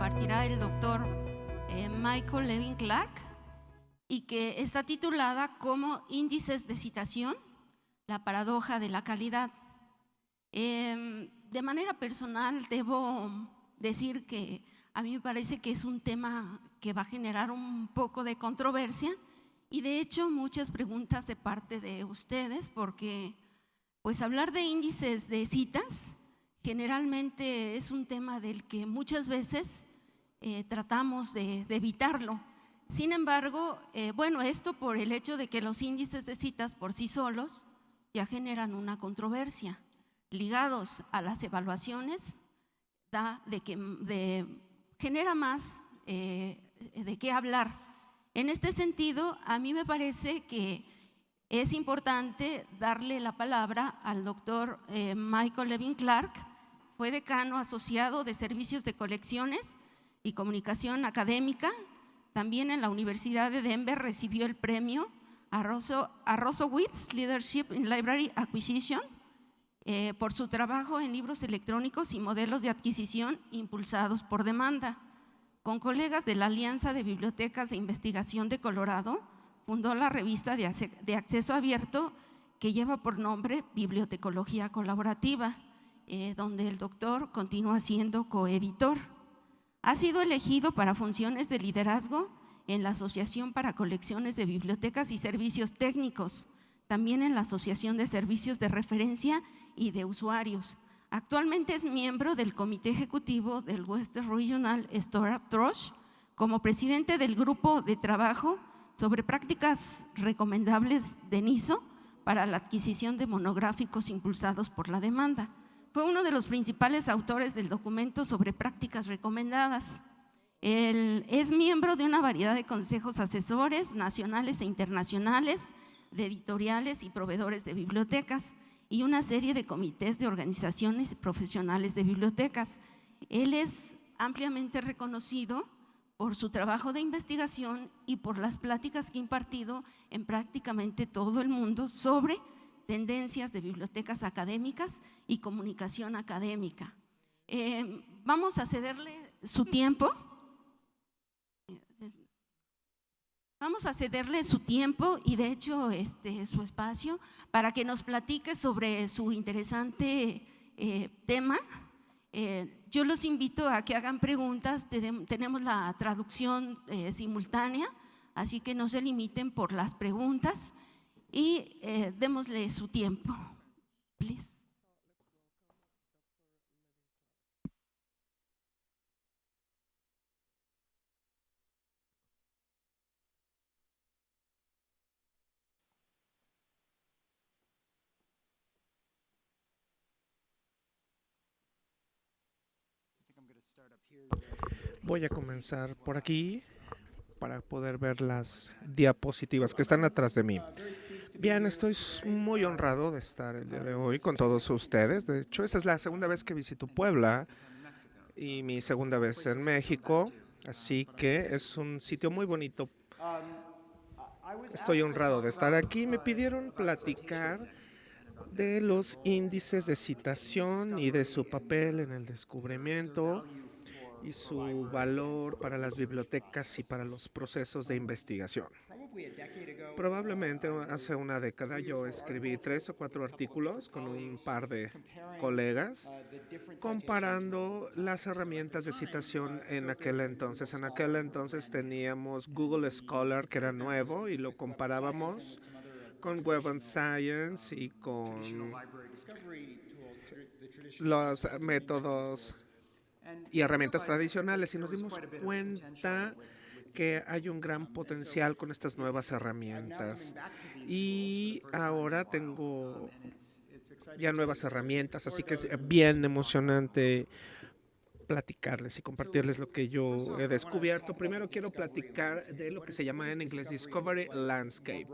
impartirá el doctor Michael Levin Clark y que está titulada como Índices de citación, la paradoja de la calidad. De manera personal debo decir que a mí me parece que es un tema que va a generar un poco de controversia y de hecho muchas preguntas de parte de ustedes, porque pues hablar de índices de citas generalmente es un tema del que muchas veces tratamos de evitarlo. Sin embargo, bueno, esto por el hecho de que los índices de citas por sí solos ya generan una controversia. Ligados a las evaluaciones, genera más de qué hablar. En este sentido, a mí me parece que es importante darle la palabra al doctor Michael Levin Clark. Fue decano asociado de Servicios de Colecciones y Comunicación Académica. También en la Universidad de Denver recibió el premio Arrosowitz Leadership in Library Acquisition por su trabajo en libros electrónicos y modelos de adquisición impulsados por demanda. Con colegas de la Alianza de Bibliotecas de Investigación de Colorado, fundó la revista de acceso abierto que lleva por nombre Bibliotecología Colaborativa, donde el doctor continúa siendo coeditor. Ha sido elegido para funciones de liderazgo en la Asociación para Colecciones de Bibliotecas y Servicios Técnicos, también en la Asociación de Servicios de Referencia y de Usuarios. Actualmente es miembro del Comité Ejecutivo del Western Regional Storage Trust, como presidente del Grupo de Trabajo sobre Prácticas Recomendables de NISO para la adquisición de monográficos impulsados por la demanda. Fue uno de los principales autores del documento sobre prácticas recomendadas. Él es miembro de una variedad de consejos asesores nacionales e internacionales, de editoriales y proveedores de bibliotecas y una serie de comités de organizaciones profesionales de bibliotecas. Él es ampliamente reconocido por su trabajo de investigación y por las pláticas que ha impartido en prácticamente todo el mundo sobre tendencias de bibliotecas académicas y comunicación académica. Vamos a cederle su tiempo. Vamos a cederle su tiempo y de hecho su espacio para que nos platique sobre su interesante tema. Yo los invito a que hagan preguntas, tenemos la traducción simultánea, así que no se limiten por las preguntas y démosle su tiempo, please. Voy a comenzar por aquí para poder ver las diapositivas que están atrás de mí. Bien, estoy muy honrado de estar el día de hoy con todos ustedes. De hecho, esta es la segunda vez que visito Puebla y mi segunda vez en México, así que es un sitio muy bonito. Estoy honrado de estar aquí. Me pidieron platicar de los índices de citación y de su papel en el descubrimiento y su valor para las bibliotecas y para los procesos de investigación. Probablemente hace una década yo escribí 3 o 4 artículos con un par de colegas comparando las herramientas de citación en aquel entonces. En aquel entonces teníamos Google Scholar, que era nuevo, y lo comparábamos con Web of Science y con los métodos y herramientas tradicionales, y nos dimos cuenta que hay un gran potencial con estas nuevas herramientas. Y ahora tengo ya nuevas herramientas, así que es bien emocionante platicarles y compartirles lo que yo he descubierto. Primero quiero platicar de lo que se llama en inglés Discovery Landscape,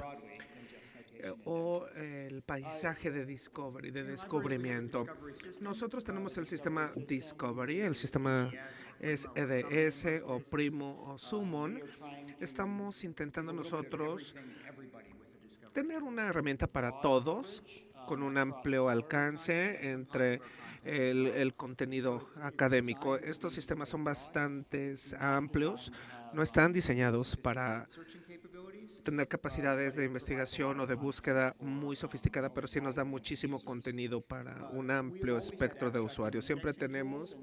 o el paisaje de Discovery, de descubrimiento. Nosotros tenemos el sistema Discovery, el sistema es EDS o Primo o Summon. Estamos intentando nosotros tener una herramienta para todos, con un amplio alcance entre el contenido académico. Estos sistemas son bastante amplios, no están diseñados para tener capacidades de investigación o de búsqueda muy sofisticada, pero sí nos da muchísimo contenido para un amplio espectro de usuarios. Siempre tenemos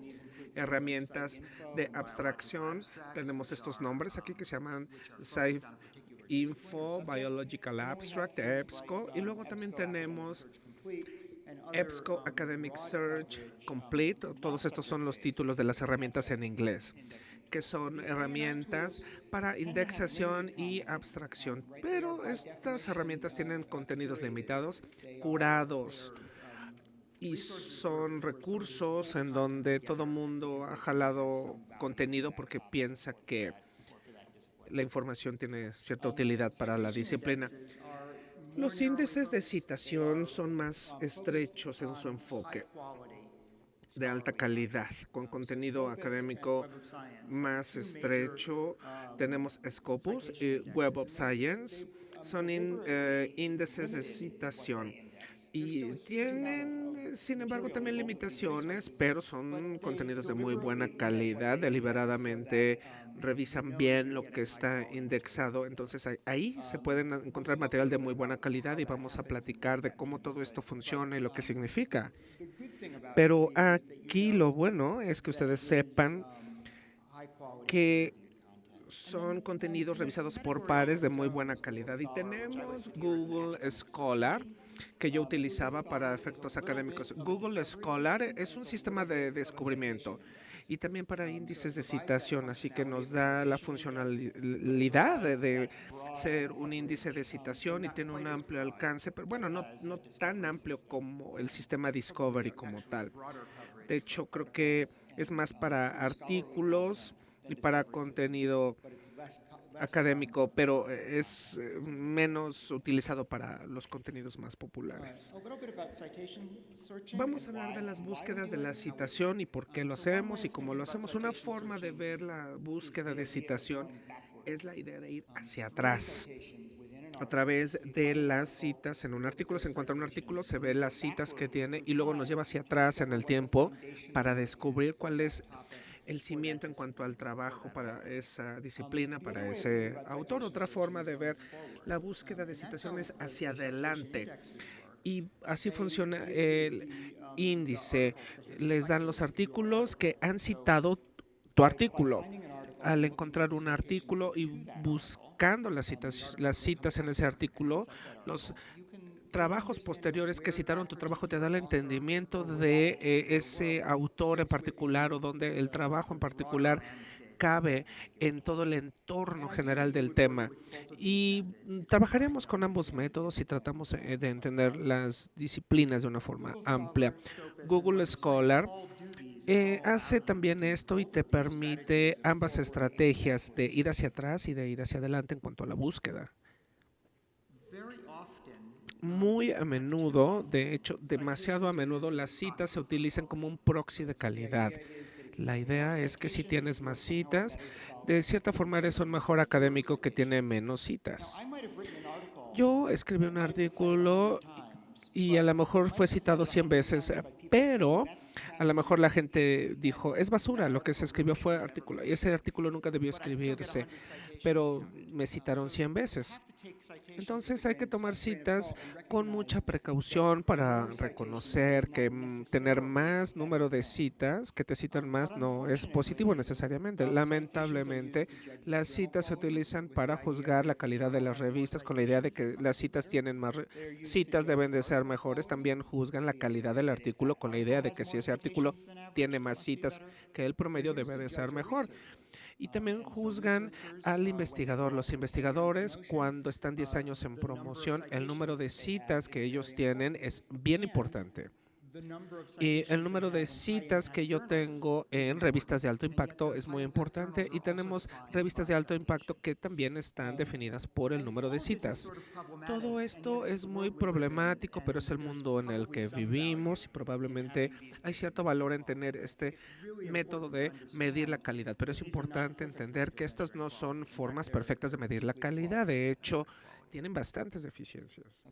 herramientas de abstracción. Tenemos estos nombres aquí que se llaman Info, Biological Abstract, EBSCO, y luego también tenemos EBSCO Academic Search Complete. Todos estos son los títulos de las herramientas en inglés, que son herramientas para indexación y abstracción. Pero estas herramientas tienen contenidos limitados, curados, y son recursos en donde todo mundo ha jalado contenido porque piensa que la información tiene cierta utilidad para la disciplina. Los índices de citación son más estrechos en su enfoque, de alta calidad, con contenido académico más estrecho. Tenemos Scopus y Web of Science, son índices de citación. Y tienen, sin embargo, también limitaciones, pero son contenidos de muy buena calidad, deliberadamente revisan bien lo que está indexado. Entonces ahí se pueden encontrar material de muy buena calidad y vamos a platicar de cómo todo esto funciona y lo que significa. Pero aquí lo bueno es que ustedes sepan que son contenidos revisados por pares de muy buena calidad. Y tenemos Google Scholar, que yo utilizaba para efectos académicos. Google Scholar es un sistema de descubrimiento y también para índices de citación, así que nos da la funcionalidad de ser un índice de citación y tiene un amplio alcance, pero bueno, no tan amplio como el sistema Discovery como tal. De hecho, creo que es más para artículos y para contenido académico, pero es menos utilizado para los contenidos más populares. Vamos a hablar de las búsquedas de la citación y por qué lo hacemos y cómo lo hacemos. Una forma de ver la búsqueda de citación es la idea de ir hacia atrás. A través de las citas en un artículo, se encuentra un artículo, se ve las citas que tiene y luego nos lleva hacia atrás en el tiempo para descubrir cuál es el cimiento en cuanto al trabajo para esa disciplina, para ese autor. Otra forma de ver la búsqueda de citaciones hacia adelante. Y así funciona el índice. Les dan los artículos que han citado tu artículo. Al encontrar un artículo y buscando las citas en ese artículo, los trabajos posteriores que citaron tu trabajo te da el entendimiento de ese autor en particular o donde el trabajo en particular cabe en todo el entorno general del tema. Y trabajaremos con ambos métodos y tratamos de entender las disciplinas de una forma amplia. Google Scholar hace también esto y te permite ambas estrategias de ir hacia atrás y de ir hacia adelante en cuanto a la búsqueda. Muy a menudo, de hecho, demasiado a menudo, las citas se utilizan como un proxy de calidad. La idea es que si tienes más citas, de cierta forma eres un mejor académico que tiene menos citas. Yo escribí un artículo y a lo mejor fue citado 100 veces, pero a lo mejor la gente dijo, es basura, lo que se escribió fue artículo, y ese artículo nunca debió escribirse, pero me citaron 100 veces. Entonces hay que tomar citas con mucha precaución para reconocer que tener más número de citas, que te citan más, no es positivo necesariamente. Lamentablemente, las citas se utilizan para juzgar la calidad de las revistas con la idea de que las citas tienen más citas, deben de ser mejores. También juzgan la calidad del artículo con la idea de que si ese artículo tiene más citas que el promedio, debe de ser mejor. Y también juzgan al investigador. Los investigadores, cuando están 10 años en promoción, el número de citas que ellos tienen es bien importante. Y el número de citas que yo tengo en revistas de alto impacto es muy importante y tenemos revistas de alto impacto que también están definidas por el número de citas. Todo esto es muy problemático, pero es el mundo en el que vivimos y probablemente hay cierto valor en tener este método de medir la calidad, pero es importante entender que estas no son formas perfectas de medir la calidad. De hecho, tienen bastantes deficiencias.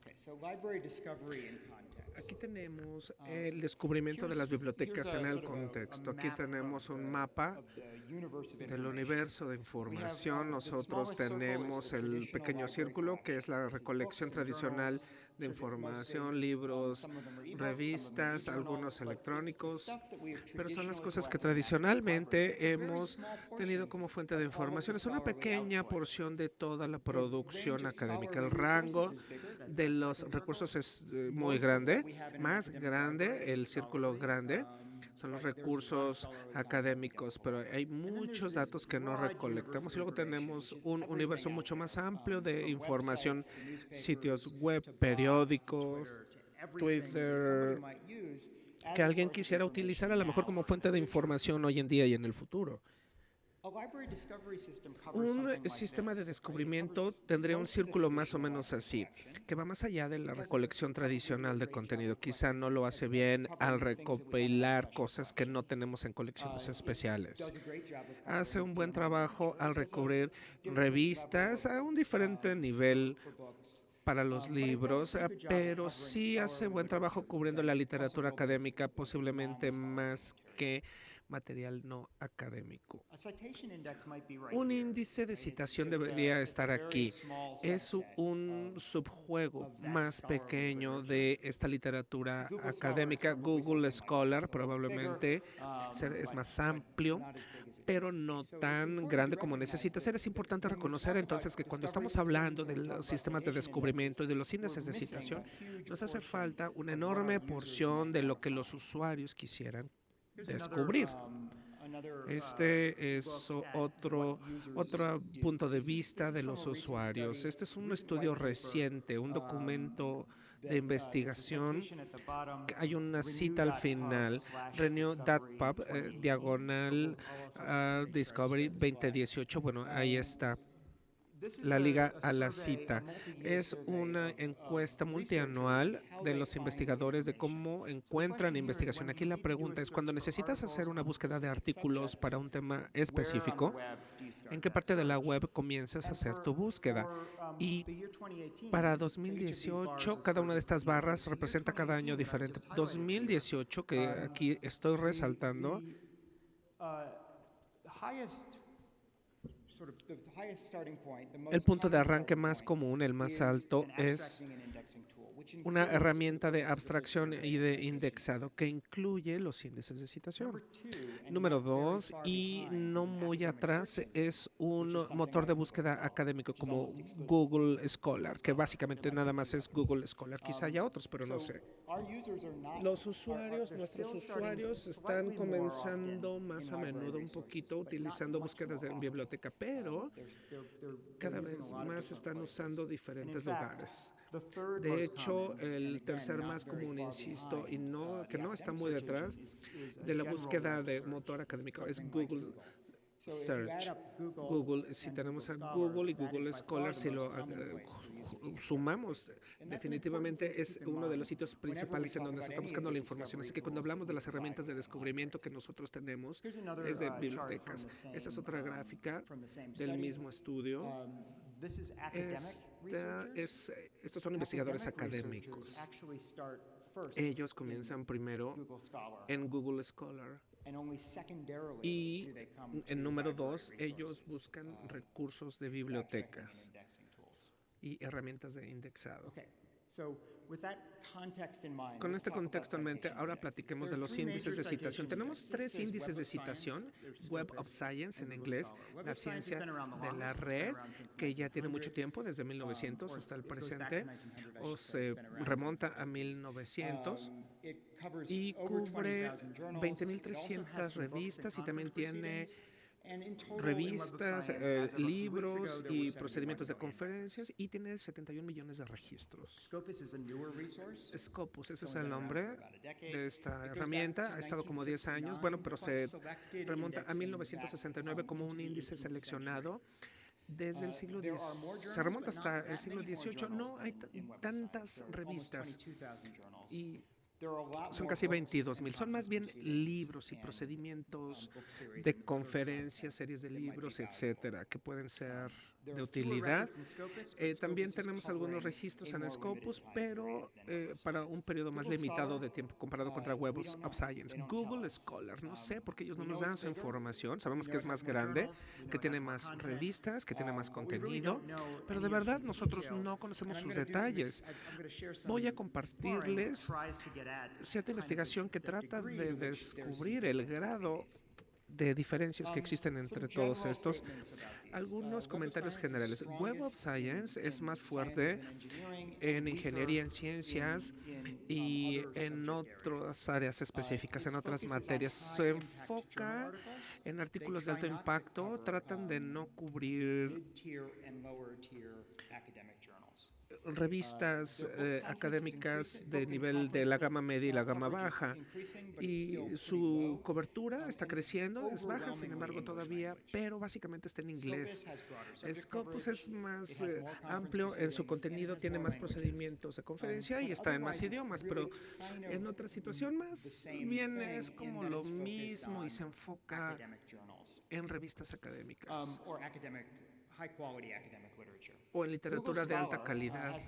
Aquí tenemos el descubrimiento de las bibliotecas en el contexto. Aquí tenemos un mapa del universo de información. Nosotros tenemos el pequeño círculo, que es la recolección tradicional de información, libros, revistas, algunos electrónicos, pero son las cosas que tradicionalmente hemos tenido como fuente de información. Es una pequeña porción de toda la producción académica. El rango de los recursos es muy grande, más grande, el círculo grande. Son los recursos académicos, pero hay muchos datos que no recolectamos. Y luego tenemos un universo mucho más amplio de información, sitios web, periódicos, Twitter, que alguien quisiera utilizar a lo mejor como fuente de información hoy en día y en el futuro. Un sistema de descubrimiento tendría un círculo más o menos así, que va más allá de la recolección tradicional de contenido. Quizá no lo hace bien al recopilar cosas que no tenemos en colecciones especiales. Hace un buen trabajo al recubrir revistas a un diferente nivel para los libros, pero sí hace buen trabajo cubriendo la literatura académica, posiblemente más que material no académico. Un índice de citación debería estar aquí. Es un subjuego más pequeño de esta literatura académica. Google Scholar probablemente es más amplio, pero no tan grande como necesita ser. Es importante reconocer entonces que cuando estamos hablando de los sistemas de descubrimiento y de los índices de citación, nos hace falta una enorme porción de lo que los usuarios quisieran descubrir. Este es otro punto de vista de los usuarios. Este es un estudio reciente, un documento de investigación. Hay una cita al final, renew.pub, diagonal Discovery 2018. Bueno, ahí está la liga a la cita. Es una encuesta multianual de los investigadores de cómo encuentran investigación. Aquí la pregunta es, cuando necesitas hacer una búsqueda de artículos para un tema específico, ¿en qué parte de la web comienzas a hacer tu búsqueda? Y para 2018, cada una de estas barras representa cada año diferente. 2018, que aquí estoy resaltando, el punto de arranque más común, el más alto, es una herramienta de abstracción y de indexado que incluye los índices de citación. Número 2, y no muy atrás, es un motor de búsqueda académico como Google Scholar, que básicamente nada más es Google Scholar. Quizá haya otros, pero no sé. Nuestros usuarios están comenzando más a menudo un poquito utilizando búsquedas en biblioteca, pero cada vez más están usando diferentes lugares. De hecho, el tercer más común, insisto, y que no está muy detrás de la búsqueda de motor académico, es Google Search. Google, si tenemos a Google y Google Scholar, si lo sumamos, definitivamente es uno de los sitios principales en donde se está buscando la información. Así que cuando hablamos de las herramientas de descubrimiento que nosotros tenemos, es de bibliotecas. Esta es otra gráfica del mismo estudio. Estos son investigadores académicos. Ellos comienzan primero en Google Scholar y en número 2 ellos buscan recursos de bibliotecas y herramientas de indexado. Con este contexto en mente, ahora platiquemos de los índices de citación. Tenemos 3 índices de citación: Web of Science en inglés, la ciencia de la red, que ya tiene mucho tiempo, desde 1900 hasta el presente, o se remonta a 1900, y cubre 20.300 revistas y también tiene revistas, libros y procedimientos de conferencias, y tiene 71 millones de registros. Scopus, ese es el nombre de esta herramienta. Ha estado como 10 años, bueno, pero se remonta a 1969 como un índice seleccionado desde el siglo X. Se remonta hasta el siglo XVIII. No hay tantas revistas y son casi 22,000. Son más bien libros y procedimientos de conferencias, series de libros, etcétera, que pueden ser de utilidad. También tenemos algunos registros en Scopus, pero para un periodo más limitado de tiempo comparado contra Web of Science. Google Scholar, no sé por qué ellos no nos dan su información. Sabemos que es más grande, que tiene más revistas, que tiene más contenido, pero de verdad nosotros no conocemos sus detalles. Voy a compartirles cierta investigación que trata de descubrir el grado de diferencias que existen entre todos estos. Algunos comentarios generales. Web of Science es más fuerte en ingeniería, en ciencias y en otras áreas específicas, en otras materias. Se enfoca en artículos de alto impacto, tratan de no cubrir revistas académicas de nivel de la gama media y la gama baja, y su cobertura está creciendo, es baja sin embargo todavía, pero básicamente está en inglés. Scopus es más amplio en su contenido, tiene más procedimientos de conferencia y está en más idiomas, pero en otra situación más bien es como lo mismo y se enfoca en revistas académicas o en literatura de alta calidad.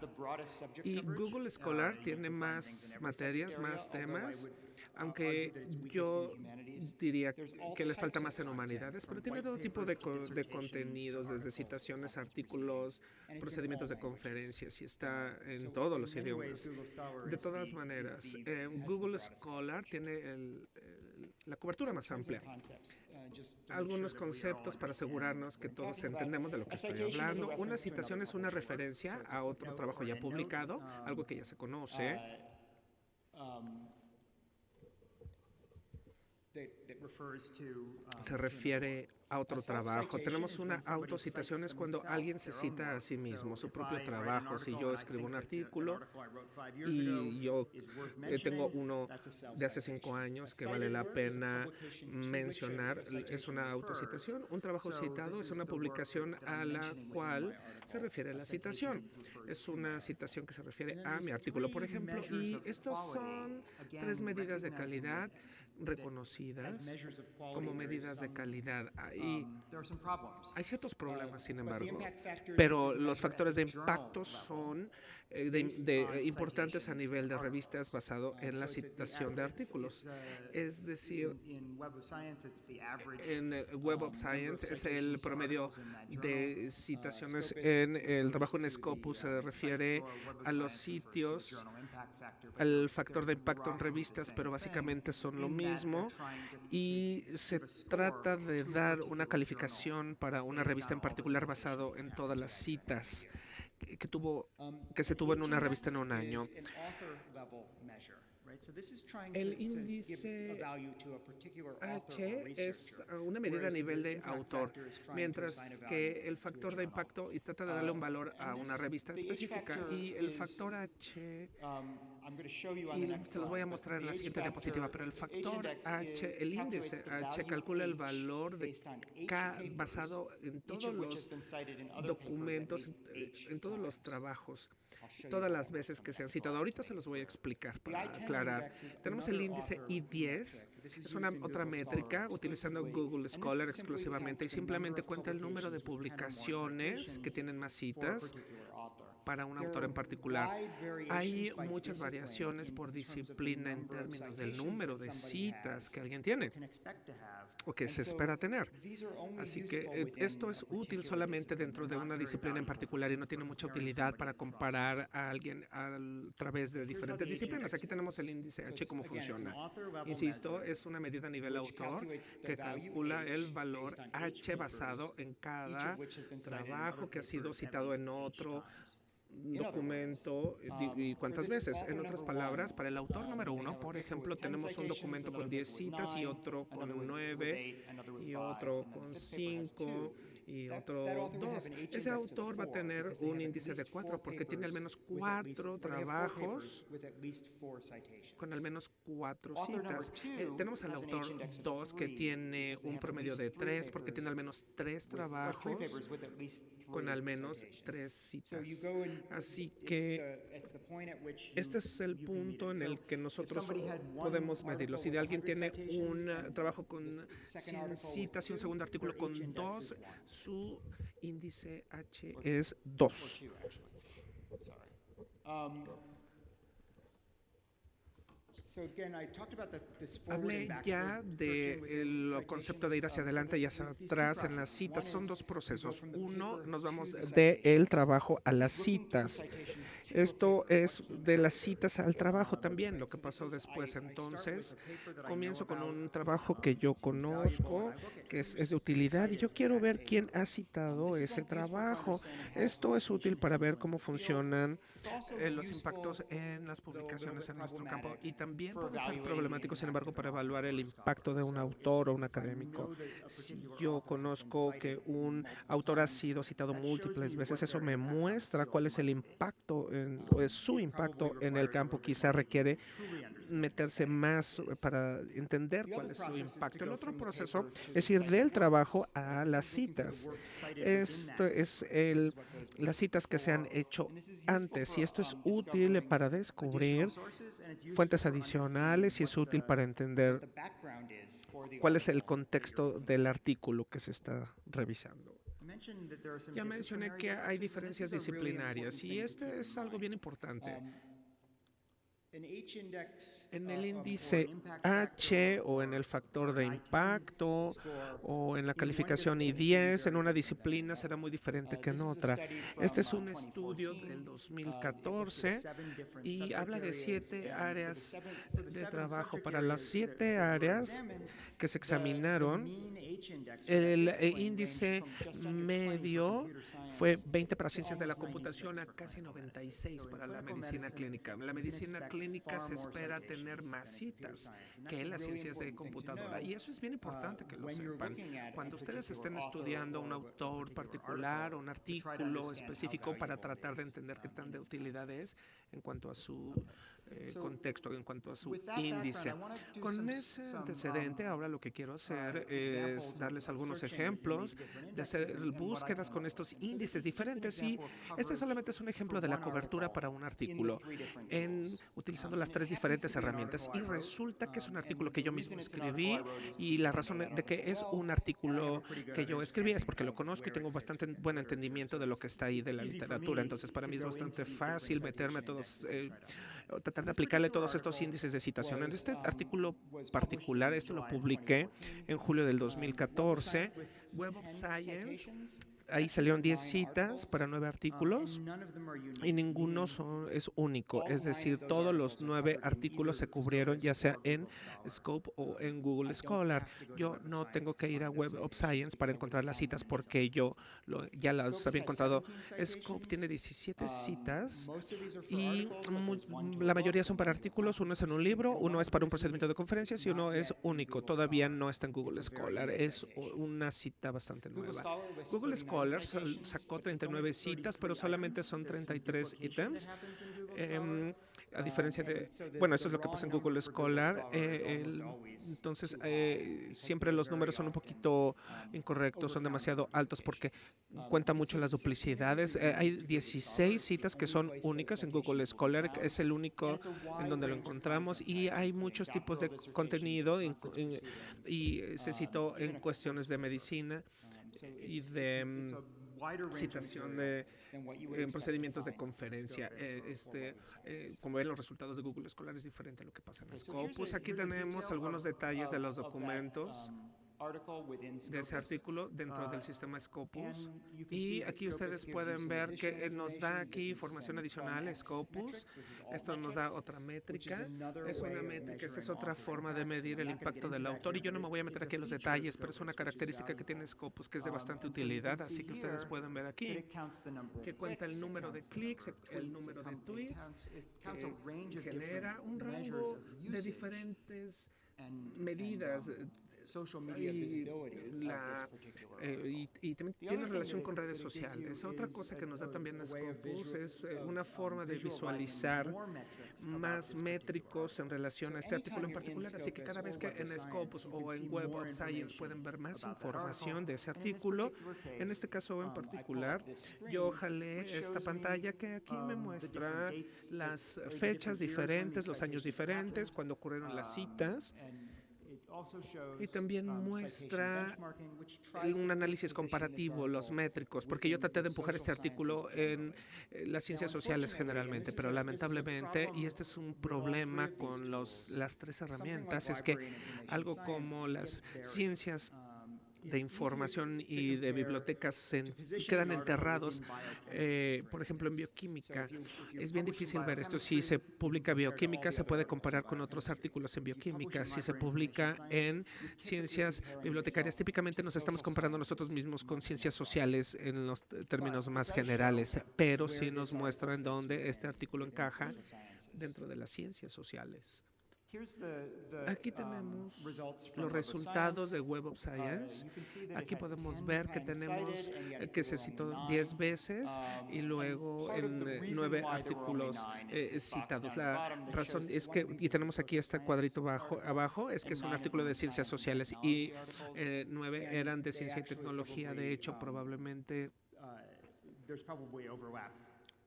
Y Google Scholar tiene más materias, más temas, aunque yo diría que le falta más en humanidades, pero tiene todo tipo de contenidos, desde citaciones, artículos, procedimientos de conferencias, y está en todos los idiomas. De todas maneras, Google Scholar tiene la cobertura más amplia. Algunos conceptos para asegurarnos que todos entendemos de lo que estoy hablando. Una citación es una referencia a otro trabajo ya publicado, algo que ya se conoce. Se refiere a otro trabajo. Tenemos una autocitación, es cuando alguien se cita a sí mismo, su propio trabajo. Si yo escribo un artículo y yo tengo uno de hace 5 años que vale la pena mencionar, es una autocitación. Un trabajo citado es una publicación a la cual se refiere la citación. Es una citación que se refiere a mi artículo, por ejemplo, y estos son 3 medidas de calidad reconocidas como medidas de calidad. Hay ciertos problemas, sin embargo, pero los factores de impacto son importantes a nivel de revistas basado en la citación de artículos. Es decir, en Web of Science es el promedio de citaciones. En el trabajo en Scopus se refiere a los sitios, al factor de impacto en revistas, pero básicamente son lo mismo, y se trata de dar una calificación para una revista en particular basado en todas las citas que se tuvo en una revista en un año. El índice H es una medida a nivel de autor, mientras que el factor de impacto y trata de darle un valor a una revista específica. Y el factor H, y se los voy a mostrar en la siguiente diapositiva, pero el factor H, el índice H, calcula el valor de K basado en todos los documentos, en todos los trabajos, todas las veces que se han citado. Ahorita se los voy a explicar para aclarar. Tenemos el índice I10, es una otra métrica utilizando Google Scholar exclusivamente, y simplemente cuenta el número de publicaciones que tienen más citas para un autor en particular. Hay muchas variaciones por disciplina en términos del número de citas que alguien tiene o que se espera tener. Así que esto es útil solamente dentro de una disciplina en particular y no tiene mucha utilidad para comparar a alguien a través de diferentes disciplinas. Aquí tenemos el índice H, cómo funciona. Insisto, es una medida a nivel autor que calcula el valor H basado en cada trabajo que ha sido citado en otro documento y cuántas veces. En otras palabras, para el autor número 1, por ejemplo, tenemos un documento con 10 citas y otro con 9 y otro con 5 y otro 2. Ese autor va a tener un índice de 4 porque tiene al menos 4 trabajos con al menos 4 citas. Tenemos al autor 2 que tiene un promedio de 3 porque tiene al menos 3 trabajos con al menos 3 citas. Así que este es el punto en el que nosotros podemos medirlo. Si alguien tiene un trabajo con 100 citas y un segundo artículo con 2, su índice H es 2. Hablé ya del concepto de ir hacia adelante y hacia atrás en las citas. Son dos procesos. Uno, nos vamos del trabajo a las citas. Esto es de las citas al trabajo también, lo que pasó después. Entonces, comienzo con un trabajo que yo conozco, que es de utilidad, y yo quiero ver quién ha citado ese trabajo. Esto es útil para ver cómo funcionan los impactos en las publicaciones en nuestro campo, y también puede ser problemático, sin embargo, para evaluar el impacto de un autor o un académico. Si yo conozco que un autor ha sido citado múltiples veces, eso me muestra cuál es el impacto, o es su impacto en el campo. Quizá requiere meterse más para entender cuál es su impacto. El otro proceso es ir del trabajo a las citas. Esto es las citas que se han hecho antes, y esto es útil para descubrir fuentes adicionales y es útil para entender cuál es el contexto del artículo que se está revisando. Ya mencioné que hay diferencias disciplinarias y este es algo bien importante. En el índice H o en el factor de impacto o en la calificación I10 en una disciplina será muy diferente que en otra. Este es un estudio del 2014 y habla de 7 áreas de trabajo. Para las 7 áreas que se examinaron, el índice medio fue 20 para ciencias de la computación a casi 96 para la medicina clínica. La medicina clínica se espera tener más citas que las ciencias de computadora, y eso es bien importante que lo sepan. Cuando ustedes estén estudiando un autor particular o un artículo específico para tratar de entender qué tan de utilidad es en cuanto a su contexto, en cuanto a su índice. Con ese antecedente, ahora lo que quiero hacer es darles algunos ejemplos de hacer búsquedas con estos índices diferentes, y este solamente es un ejemplo de la cobertura para un artículo utilizando las 3 diferentes herramientas, y resulta que es un artículo que yo mismo escribí, y la razón de que es un artículo que yo escribí es porque lo conozco y tengo bastante buen entendimiento de lo que está ahí de la literatura. Entonces para mí es bastante fácil meterme a todos, tratar de aplicarle todos estos índices de citación. En este artículo particular, esto lo publiqué en julio del 2014, Web of Science. Ahí salieron 10 citas para 9 artículos y ninguno es único, es decir, todos los 9 artículos se cubrieron ya sea en Scope o en Google Scholar. Yo no tengo que ir a Web of Science para encontrar las citas porque yo ya las había encontrado. Scope tiene 17 citas y la mayoría son para artículos. Uno es en un libro, uno es para un procedimiento de conferencias y uno es único. Todavía no está en Google Scholar, es una cita bastante nueva. Google Scholar sacó 39 citas, pero solamente son 33 ítems. A diferencia de, bueno, eso es lo que pasa en Google Scholar. Entonces, siempre los números son un poquito incorrectos, son demasiado altos porque cuentan mucho las duplicidades. Hay 16 citas que son únicas en Google Scholar, es el único en donde lo encontramos, y hay muchos tipos de contenido y se citó en cuestiones de medicina y de citación en procedimientos de conferencia. Como ven, los resultados de Google Scholar es diferente a lo que pasa en Scopus. Aquí tenemos algunos detalles de los documentos de ese artículo dentro del sistema Scopus, y aquí ustedes pueden ver que nos da aquí información adicional Scopus. Esto nos da otra métrica, es una métrica, esta es otra forma de medir el impacto del autor, y yo no me voy a meter aquí en los detalles, pero es una característica que tiene Scopus que es de bastante utilidad, así que ustedes pueden ver aquí que cuenta el número de clics, el número de tweets, que genera un rango de diferentes medidas y también tiene relación con redes sociales. Otra cosa que nos da también Scopus es una forma de visualizar más métricos en relación a este artículo en particular, así que cada vez que en Scopus o en Web of Science pueden ver más información de ese artículo, en este caso en particular, yo jalé esta pantalla que aquí me muestra las fechas diferentes, los años diferentes, cuando ocurrieron las citas. Y también muestra un análisis comparativo, los métricos, porque yo traté de empujar este artículo en las ciencias sociales generalmente, pero lamentablemente, y este es un problema con las tres herramientas, es que algo como las ciencias de información y de bibliotecas quedan enterrados, por ejemplo, en bioquímica. Es bien difícil ver esto. Si se publica bioquímica, se puede comparar con otros artículos en bioquímica. Si se publica en ciencias bibliotecarias, típicamente nos estamos comparando nosotros mismos con ciencias sociales en los términos más generales, pero sí nos muestra en dónde este artículo encaja dentro de las ciencias sociales. Aquí tenemos los resultados de Web of Science. Aquí podemos ver que tenemos que se citó 10 veces y luego en 9 artículos citados. La razón es que, y tenemos aquí este cuadrito abajo, es que es un artículo de ciencias sociales y 9 eran de ciencia y tecnología. De hecho, probablemente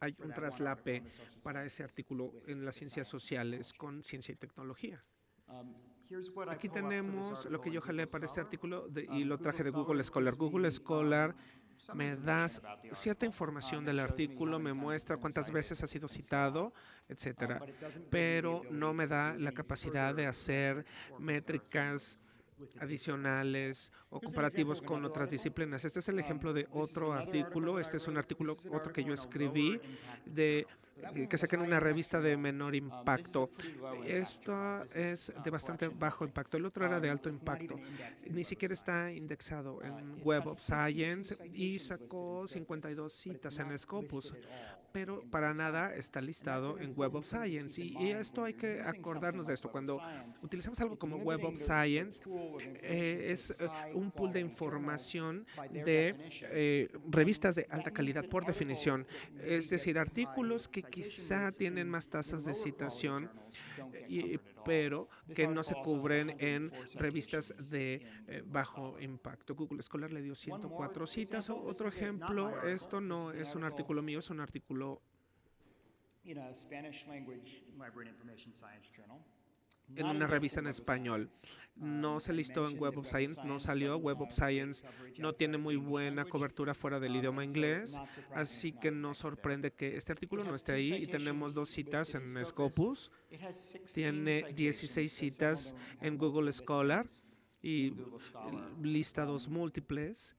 hay un traslape para ese artículo en las ciencias sociales con ciencia y tecnología. Aquí tenemos lo que yo jalé para este artículo y lo traje de Google Scholar. Google Scholar me da cierta información del artículo, me muestra cuántas veces ha sido citado, etcétera, pero no me da la capacidad de hacer métricas adicionales o comparativos con otras disciplinas. Este es el ejemplo de otro artículo. Este es un artículo, otro que yo escribí, que saqué en una revista de menor impacto. Esto es de bastante bajo impacto. El otro era de alto impacto. Ni siquiera está indexado en Web of Science y sacó 52 citas en Scopus, pero para nada está listado en Web of Science. Y esto hay que acordarnos de esto. Cuando utilizamos algo como Web of Science, es un pool de información de revistas de alta calidad por definición, es decir, artículos que quizá tienen más tasas de citación, pero que no se cubren en revistas de bajo impacto. Google Scholar le dio 104 citas. Otro ejemplo, esto no es un artículo mío, es un artículo en una revista en español. No se listó en Web of Science, no salió. Web of Science no tiene muy buena cobertura fuera del idioma inglés, así que nos sorprende que este artículo no esté ahí. Y tenemos 2 citas en Scopus, tiene 16 citas en Google Scholar y listados múltiples.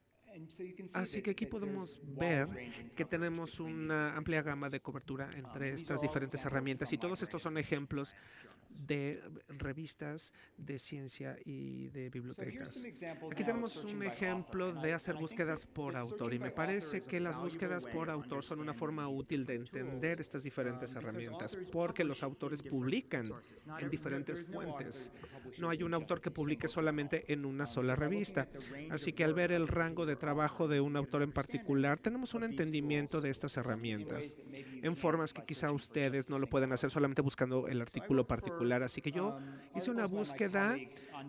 Así que aquí podemos ver que tenemos una amplia gama de cobertura entre estas diferentes herramientas, y todos estos son ejemplos de revistas de ciencia y de bibliotecas. Aquí tenemos un ejemplo de hacer búsquedas por autor, y me parece que las búsquedas por autor son una forma útil de entender estas diferentes herramientas, porque los autores publican en diferentes fuentes. No hay un autor que publique solamente en una sola revista. Así que al ver el rango de trabajo de un autor en particular, tenemos un entendimiento de estas herramientas en formas que quizá ustedes no lo pueden hacer solamente buscando el artículo particular. Así que yo hice una búsqueda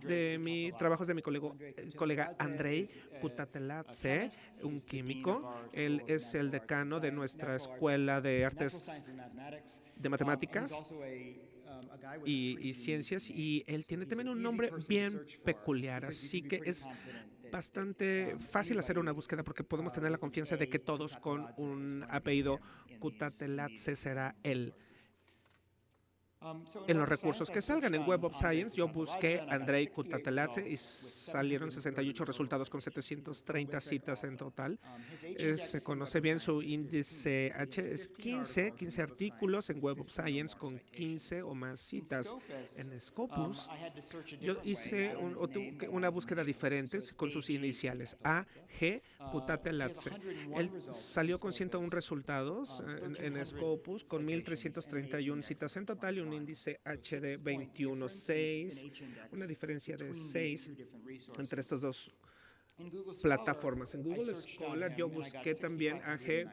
de trabajos de mi colega Andrei Kutateladze, un químico. Él es el decano de nuestra escuela de artes de matemáticas y ciencias, y él tiene también un nombre bien peculiar, así que es bastante fácil hacer una búsqueda porque podemos tener la confianza de que todos con un apellido Kutateladze será él. En los recursos que salgan en Web of Science, yo busqué Andrei Kutateladze y salieron 68 resultados con 730 citas en total. Se conoce bien su índice H, es 15 artículos en Web of Science con 15 o más citas. En Scopus, yo hice una búsqueda diferente con sus iniciales, A, G, Kutateladze. Él salió con 101 resultados en Scopus con 1,331 citas en total y un índice H de 21.6, una diferencia de 6 entre estas dos plataformas. En Google Scholar yo busqué también AG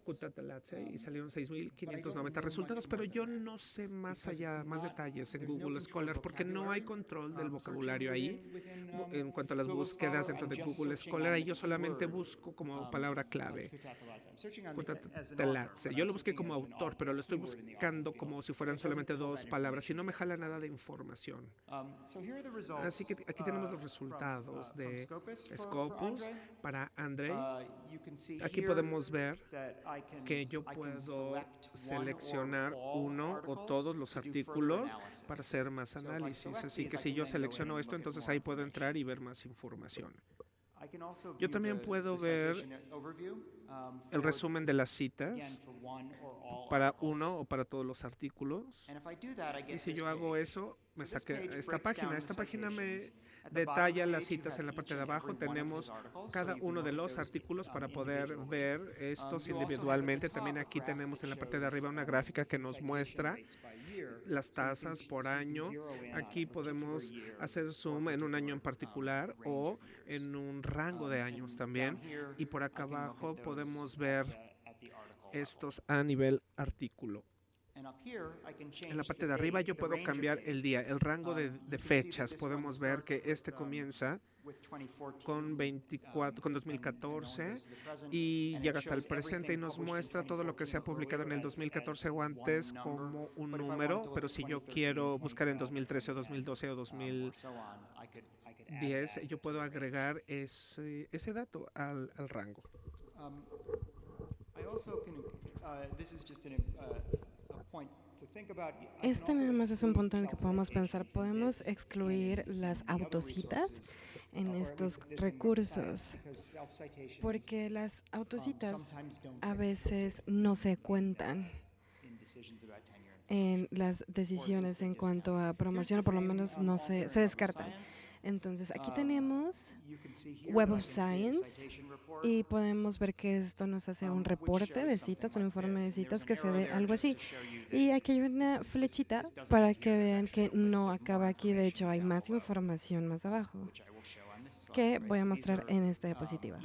Kutatelatse y salieron 6.590 resultados, pero yo no sé más allá, más detalles en Google Scholar porque no hay control del vocabulario ahí. En cuanto a las búsquedas dentro de Google Scholar, ahí yo solamente busco como palabra clave Kutatelatse. Yo lo busqué como autor, pero lo estoy buscando como si fueran solamente dos palabras y no me jala nada de información. Así que aquí tenemos los resultados de Scopus para Andrei. Aquí podemos ver que yo puedo seleccionar uno o todos los artículos para hacer más análisis. Así que si yo selecciono esto, entonces ahí puedo entrar y ver más información. Yo también puedo ver el resumen de las citas para uno o para todos los artículos. Y si yo hago eso, me saca esta página. Esta página me detalla las citas en la parte de abajo. Tenemos cada uno de los artículos para poder ver estos individualmente. También aquí tenemos en la parte de arriba una gráfica que nos muestra las tasas por año. Aquí podemos hacer zoom en un año en particular o en un rango de años también. Y por acá abajo podemos ver estos a nivel artículo. En la parte de arriba yo puedo cambiar el día, el rango de fechas. Podemos ver que este comienza con 2014 y llega hasta el presente y nos muestra todo lo que se ha publicado en el 2014 o antes como un número, pero si yo quiero buscar en 2013 o 2012 o 2010, yo puedo agregar ese dato al rango. Este nada más es un punto en el que podemos pensar. Podemos excluir las autocitas en estos recursos, porque las autocitas a veces no se cuentan en las decisiones en cuanto a promoción, o por lo menos no se descartan. Entonces, aquí tenemos Web of Science y podemos ver que esto nos hace un reporte de citas, un informe de citas que se ve algo así. Y aquí hay una flechita para que vean que no acaba aquí. De hecho, hay más información más abajo que voy a mostrar en esta diapositiva.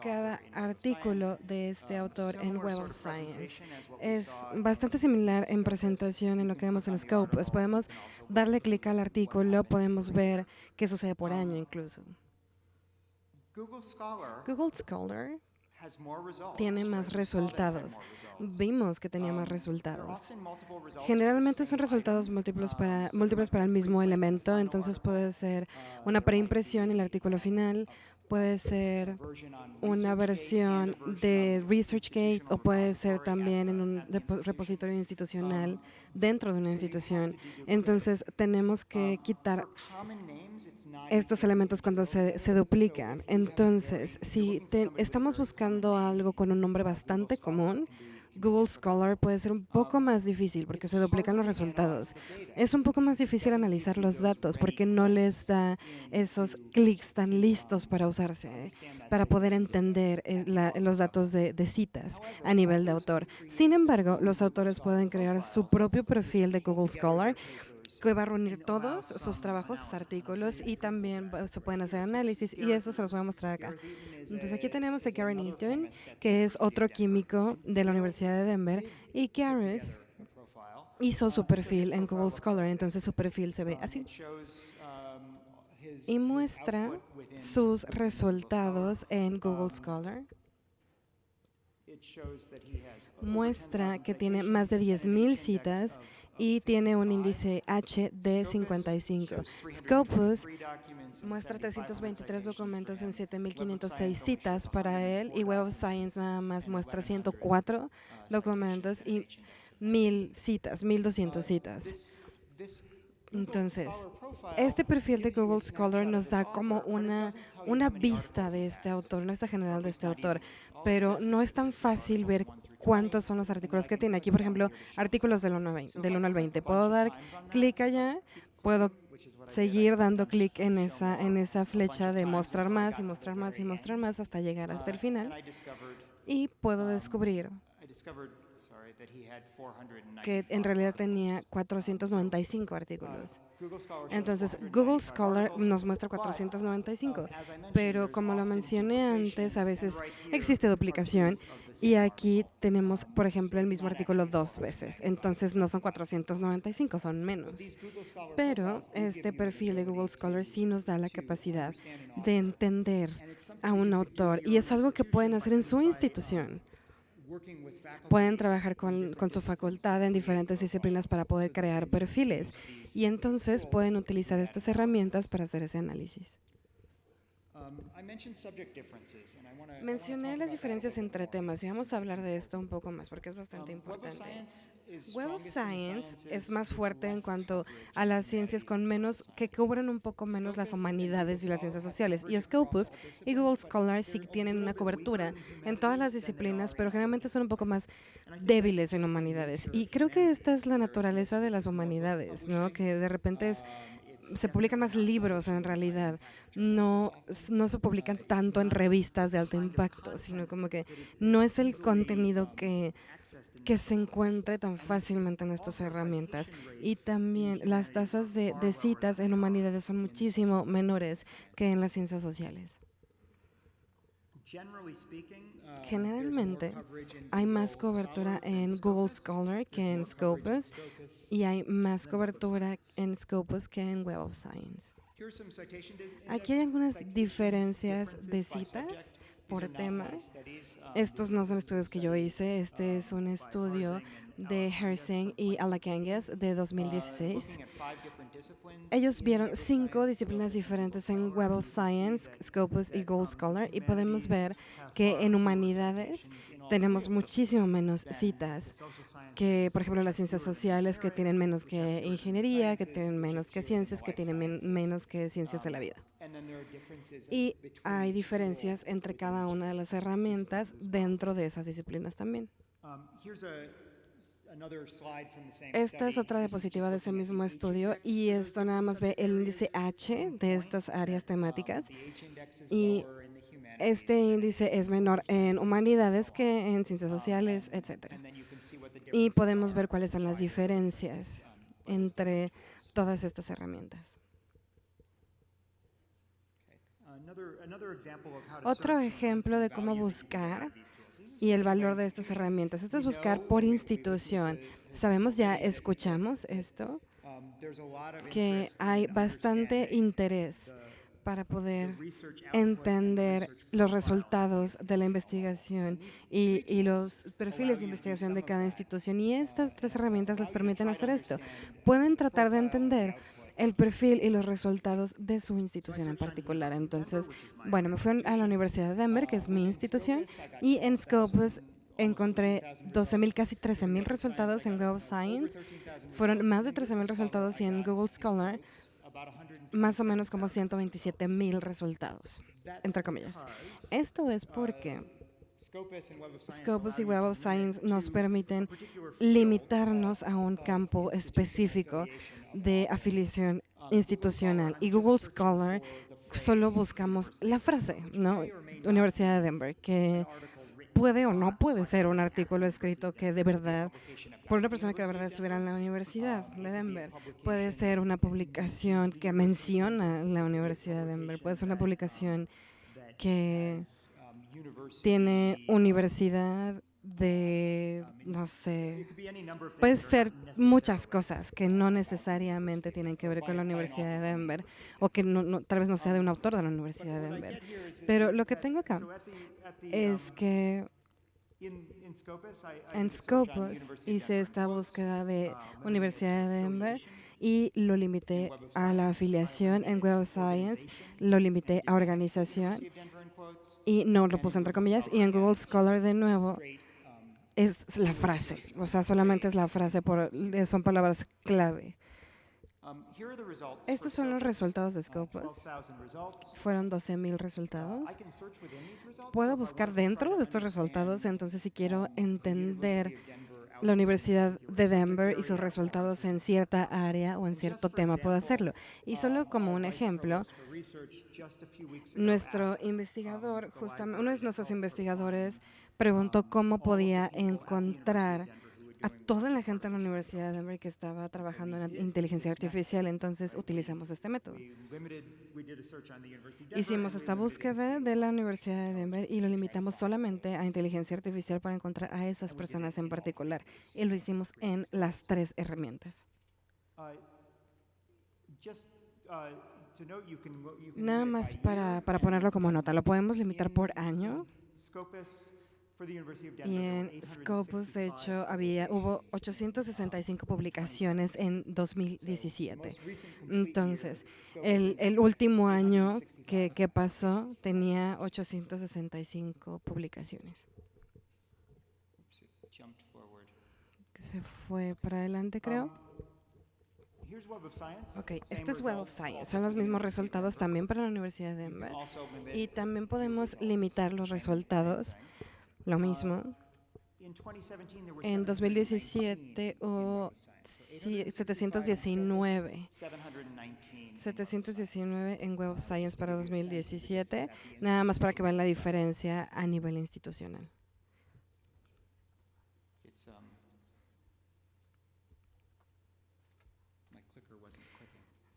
Cada artículo de este autor en Web of Science es bastante similar en presentación en lo que vemos en Scopus. Podemos darle clic al artículo, podemos ver qué sucede por año incluso. Google Scholar tiene más resultados. Vimos que tenía más resultados. Generalmente son resultados múltiples para el mismo elemento, entonces puede ser una preimpresión en el artículo final, puede ser una versión de ResearchGate o puede ser también en un repositorio institucional dentro de una institución. Entonces tenemos que quitar estos elementos cuando se duplican. Entonces, si estamos buscando algo con un nombre bastante común, Google Scholar puede ser un poco más difícil porque se duplican los resultados. Es un poco más difícil analizar los datos porque no les da esos clics tan listos para usarse, para poder entender los datos de citas a nivel de autor. Sin embargo, los autores pueden crear su propio perfil de Google Scholar que va a reunir todos sus trabajos, sus artículos y también se pueden hacer análisis y eso se los voy a mostrar acá. Entonces aquí tenemos a Gareth Eaton, que es otro químico de la Universidad de Denver y Gareth hizo su perfil en Google Scholar, entonces su perfil se ve así y muestra sus resultados en Google Scholar. Muestra que tiene más de 10,000 citas y tiene un índice H de 55. Scopus muestra 323 documentos en 7,506 citas para él y Web of Science nada más muestra 104 documentos y 1,000 citas, 1,200 citas. Entonces, este perfil de Google Scholar nos da como una vista de este autor, una vista general de este autor, pero no es tan fácil ver cuántos son los artículos que tiene. Aquí, por ejemplo, artículos del 1 al 20. Puedo dar clic allá, puedo seguir dando clic en esa flecha de mostrar más y mostrar más y mostrar más hasta llegar hasta el final y puedo descubrir que en realidad tenía 495 artículos. Entonces, Google Scholar nos muestra 495, pero como lo mencioné antes, a veces existe duplicación y aquí tenemos, por ejemplo, el mismo artículo 2 veces. Entonces, no son 495, son menos. Pero este perfil de Google Scholar sí nos da la capacidad de entender a un autor y es algo que pueden hacer en su institución. Pueden trabajar con su facultad en diferentes disciplinas para poder crear perfiles y entonces pueden utilizar estas herramientas para hacer ese análisis. Mencioné las diferencias entre temas y vamos a hablar de esto un poco más porque es bastante importante. Web of Science es más fuerte en cuanto a las ciencias que cubren un poco menos las humanidades y las ciencias sociales. Y Scopus y Google Scholar sí tienen una cobertura en todas las disciplinas, pero generalmente son un poco más débiles en humanidades. Y creo que esta es la naturaleza de las humanidades, ¿no? Que de repente se publican más libros en realidad, no se publican tanto en revistas de alto impacto, sino como que no es el contenido que se encuentre tan fácilmente en estas herramientas. Y también las tasas de citas en humanidades son muchísimo menores que en las ciencias sociales. Generalmente, hay más cobertura en Google Scholar que en Scopus y hay más cobertura en Scopus que en Web of Science. Aquí hay algunas diferencias de citas por tema. Estos no son estudios que yo hice, este es un estudio de Hersing y Alakangas de 2016. Ellos vieron 5 disciplinas diferentes en Web of Science, Scopus y Google Scholar y podemos ver que en humanidades tenemos muchísimo menos citas que, por ejemplo, las ciencias sociales, que tienen menos que ingeniería, que tienen menos que ciencias, que tienen menos que ciencias de la vida. Y hay diferencias entre cada una de las herramientas dentro de esas disciplinas también. Esta es otra diapositiva de ese mismo estudio y esto nada más ve el índice H de estas áreas temáticas y este índice es menor en humanidades que en ciencias sociales, etc. Y podemos ver cuáles son las diferencias entre todas estas herramientas. Otro ejemplo de cómo buscar y el valor de estas herramientas. Esto es buscar por institución. Sabemos, ya escuchamos esto, que hay bastante interés para poder entender los resultados de la investigación y los perfiles de investigación de cada institución. Y estas 3 herramientas les permiten hacer esto. Pueden tratar de entender el perfil y los resultados de su institución en particular. Entonces, bueno, me fui a la Universidad de Denver, que es mi institución, y en Scopus encontré 12,000, casi 13,000 resultados en Web of Science. Fueron más de 13,000 resultados y en Google Scholar más o menos como 127,000 resultados, entre comillas. Esto es porque Scopus y Web of Science nos permiten limitarnos a un campo específico de afiliación institucional y Google Scholar solo buscamos la frase, ¿no? Universidad de Denver, que puede o no puede ser un artículo escrito que de verdad, por una persona que de verdad estuviera en la Universidad de Denver. Puede ser una publicación que menciona la Universidad de Denver, puede ser una publicación que tiene universidad de, no sé, puede ser muchas cosas que no necesariamente tienen que ver con la Universidad de Denver o que tal vez no sea de un autor de la Universidad de Denver. Pero lo que tengo acá es que en Scopus hice esta búsqueda de Universidad de Denver y lo limité a la afiliación. En Web of Science lo limité a organización y no lo puse entre comillas. Y en Google Scholar de nuevo es la frase, o sea, solamente es la frase, son palabras clave. Estos son los resultados de Scopus. Fueron 12,000 resultados. Puedo buscar dentro de estos resultados, entonces si quiero entender la Universidad de Denver y sus resultados en cierta área o en cierto tema, puedo hacerlo. Y solo como un ejemplo, nuestro investigador, justamente uno de nuestros investigadores preguntó cómo podía encontrar a toda la gente en la Universidad de Denver que estaba trabajando en inteligencia artificial, entonces utilizamos este método. Hicimos esta búsqueda de la Universidad de Denver y lo limitamos solamente a inteligencia artificial para encontrar a esas personas en particular. Y lo hicimos en las 3 herramientas. Nada más para ponerlo como nota, lo podemos limitar por año. Y en Scopus, de hecho, hubo 865 publicaciones en 2017. Entonces, el último año que pasó tenía 865 publicaciones. Se fue para adelante, creo. Ok, este es Web of Science. Son los mismos resultados también para la Universidad de Denver. Y también podemos limitar los resultados. Lo mismo. En 2017 hubo 719 en Web of Science para 2017, nada más para que vean la diferencia a nivel institucional.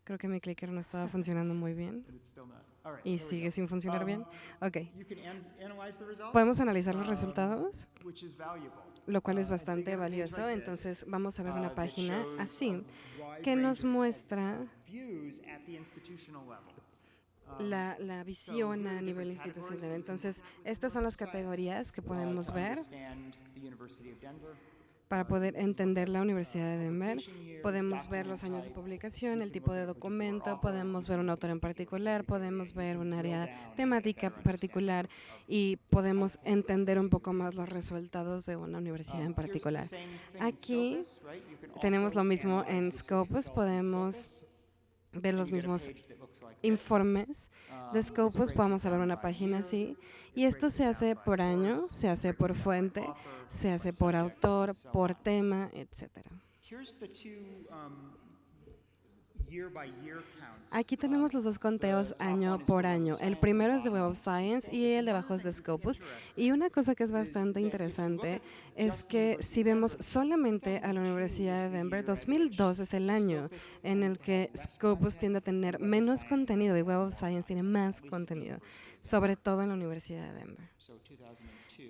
Creo que mi clicker no estaba funcionando muy bien. Y sigue sin funcionar bien. Ok. Podemos analizar los resultados, lo cual es bastante valioso. Entonces, vamos a ver una página así que nos muestra la visión a nivel institucional. Entonces, estas son las categorías que podemos ver para poder entender la Universidad de Denver. Podemos ver los años de publicación, el tipo de documento, podemos ver un autor en particular, podemos ver un área temática particular y podemos entender un poco más los resultados de una universidad en particular. Aquí tenemos lo mismo en Scopus, podemos ver los mismos informes de Scopus, podemos ver una página así, y esto se hace por año, se hace por fuente, se hace por autor, por tema, etcétera. Aquí tenemos los 2 conteos año por año. El primero es de Web of Science y el de abajo es de Scopus. Y una cosa que es bastante interesante es que si vemos solamente a la Universidad de Denver, 2002 es el año en el que Scopus tiende a tener menos contenido y Web of Science tiene más contenido, sobre todo en la Universidad de Denver.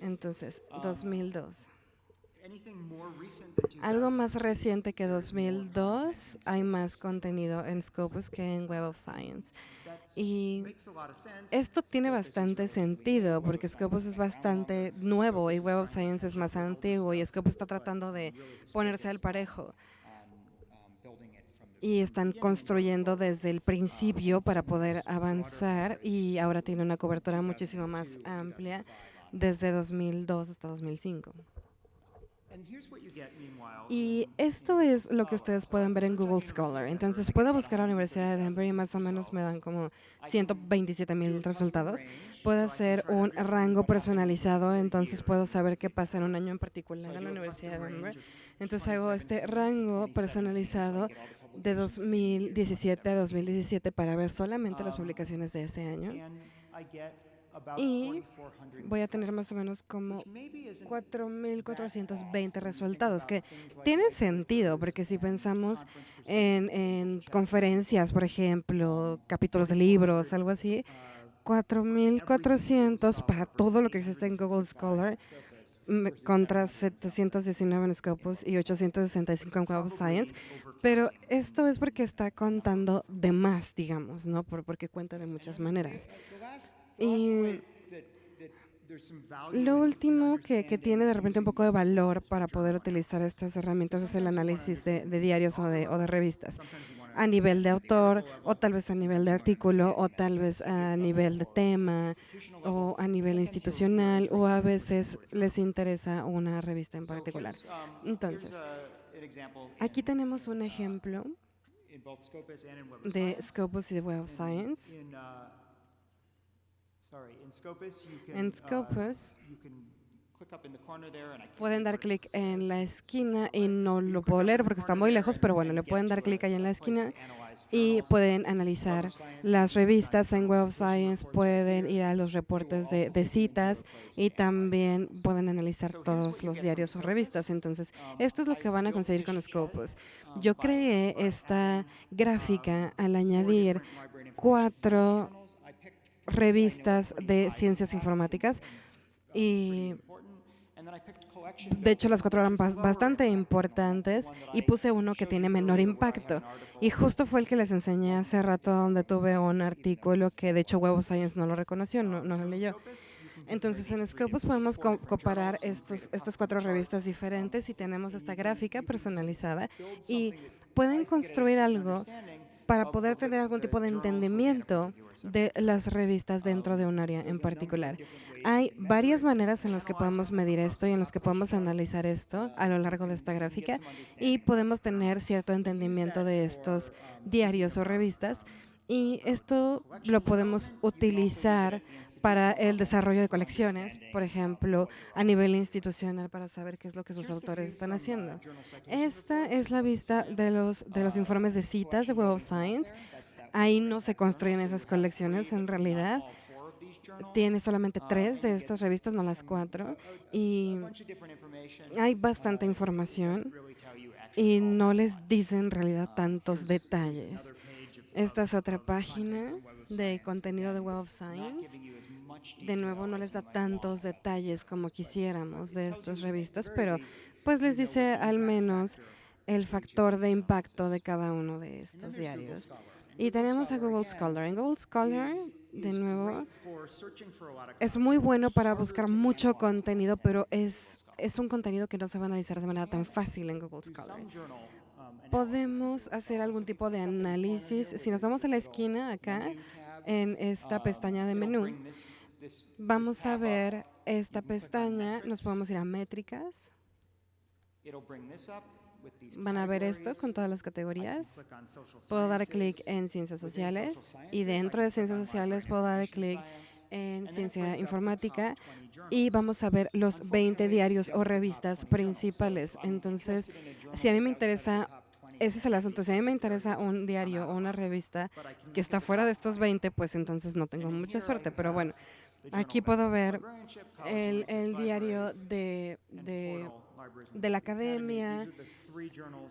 Entonces, 2002. Algo más reciente que 2002, hay más contenido en Scopus que en Web of Science. Y esto tiene bastante sentido porque Scopus es bastante nuevo y Web of Science es más antiguo y Scopus está tratando de ponerse al parejo. Y están construyendo desde el principio para poder avanzar y ahora tiene una cobertura muchísimo más amplia desde 2002 hasta 2005. Y esto es lo que ustedes pueden ver en Google Scholar. Entonces, puedo buscar a la Universidad de Denver y más o menos me dan como 127,000 resultados. Puedo hacer un rango personalizado, entonces puedo saber qué pasa en un año en particular en la Universidad de Denver. Entonces, hago este rango personalizado de 2017 a 2017 para ver solamente las publicaciones de ese año. Y voy a tener más o menos como 4,420 resultados, que tienen sentido, porque si pensamos en conferencias, por ejemplo, capítulos de libros, algo así, 4,400 para todo lo que existe en Google Scholar, contra 719 en Scopus y 865 en Web of Science, pero esto es porque está contando de más, digamos, ¿no? Porque cuenta de muchas maneras. Y lo último que tiene de repente un poco de valor para poder utilizar estas herramientas es el análisis de diarios o de revistas, a nivel de autor, o tal vez a nivel de artículo, o tal vez a nivel de tema, o a nivel institucional, o a veces les interesa una revista en particular. Entonces, aquí tenemos un ejemplo de Scopus y de Web of Science. En Scopus pueden dar clic en la esquina y no lo puedo leer porque está muy lejos, pero bueno, le pueden dar clic ahí en la esquina y pueden analizar las revistas en Web of Science, pueden ir a los reportes de citas y también pueden analizar todos los diarios o revistas. Entonces, esto es lo que van a conseguir con Scopus. Yo creé esta gráfica al añadir 4 revistas de ciencias informáticas y de hecho, las 4 eran bastante importantes y puse uno que tiene menor impacto. Y justo fue el que les enseñé hace rato, donde tuve un artículo que de hecho Web of Science no lo reconoció, no lo leyó. Entonces, en Scopus podemos comparar estas 4 revistas diferentes y tenemos esta gráfica personalizada y pueden construir algo para poder tener algún tipo de entendimiento de las revistas dentro de un área en particular. Hay varias maneras en las que podemos medir esto y en las que podemos analizar esto a lo largo de esta gráfica y podemos tener cierto entendimiento de estos diarios o revistas y esto lo podemos utilizar para el desarrollo de colecciones, por ejemplo, a nivel institucional para saber qué es lo que sus autores están haciendo. Esta es la vista de los informes de citas de Web of Science. Ahí no se construyen esas colecciones en realidad. Tiene solamente 3 de estas revistas, no las 4, y hay bastante información y no les dicen en realidad tantos detalles. Esta es otra página de contenido de Web of Science. De nuevo, no les da tantos detalles como quisiéramos de estas revistas, pero pues les dice al menos el factor de impacto de cada uno de estos diarios. Y tenemos a Google Scholar. En Google Scholar, de nuevo, es muy bueno para buscar mucho contenido, pero es un contenido que no se va a analizar de manera tan fácil en Google Scholar. Podemos hacer algún tipo de análisis. Si nos vamos a la esquina acá, en esta pestaña de menú, vamos a ver esta pestaña, nos podemos ir a métricas. Van a ver esto con todas las categorías. Puedo dar clic en ciencias sociales y dentro de ciencias sociales puedo dar clic en ciencia informática y vamos a ver los 20 diarios o revistas principales. Entonces, si a mí me interesa, ese es el asunto, si a mí me interesa un diario o una revista que está fuera de estos 20, pues entonces no tengo mucha suerte. Pero bueno, aquí puedo ver el diario de la academia.